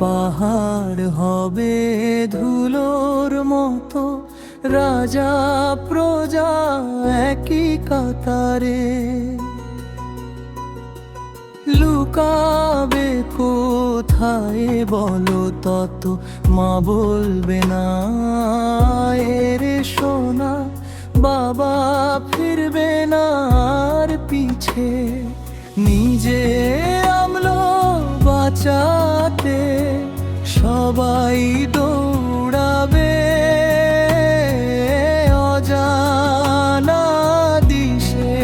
পাহাড় হবে ধুলোর মতো, রাজা প্রজা একই কাতারে। লুকাবে কোথায় বলো তত, মা বলবে না এরে সোনা, বাবা ফিরবে না আর পিছে। নিজে আমলো বাঁচাতে সবাই দৌড়াবে অজানা দিশে।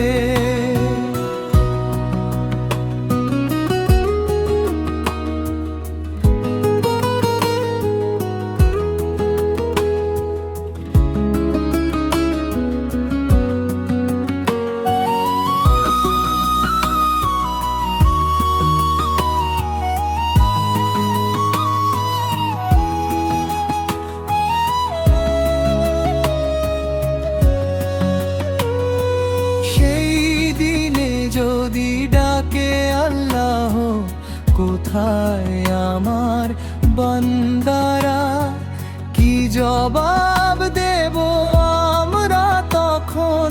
যদি ডাকে আল্লাহ, কোথায় আমার বান্দারা, কি জবাব দেব আমরা তখন,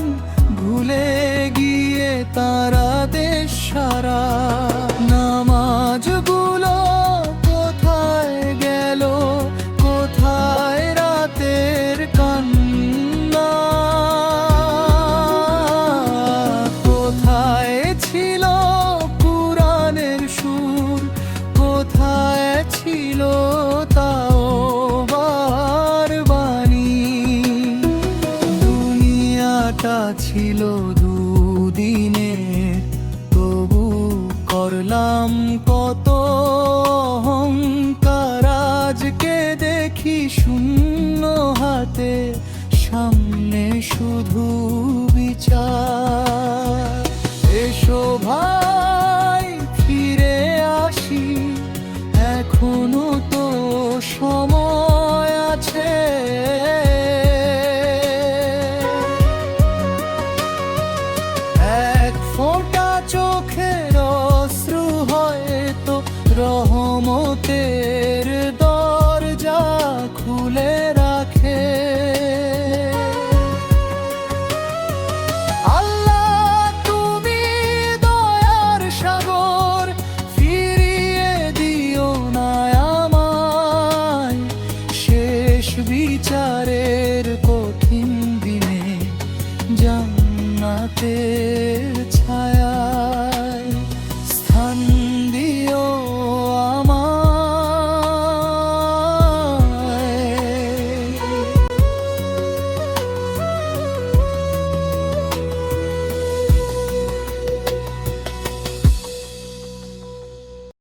ভুলে গিয়ে তারা দেশ সারা। নামাজগুলো কোথায় গেল, কোথায় রাতের কান্না, কোথায় ছিল কুরআনের সুর, কোথায় ছিল তাওবার বাণী। দুনিয়াটা ছিল দুদিনের, তবু করলাম কত অহংকার। আজকে দেখি শূন্য হাতে, সামনে শুধু বিচার। এসো ভাই ফিরে আসি, এখনো তো সময় আছে। এক ফোঁটা চোখের অশ্রু হয়তো রহমতের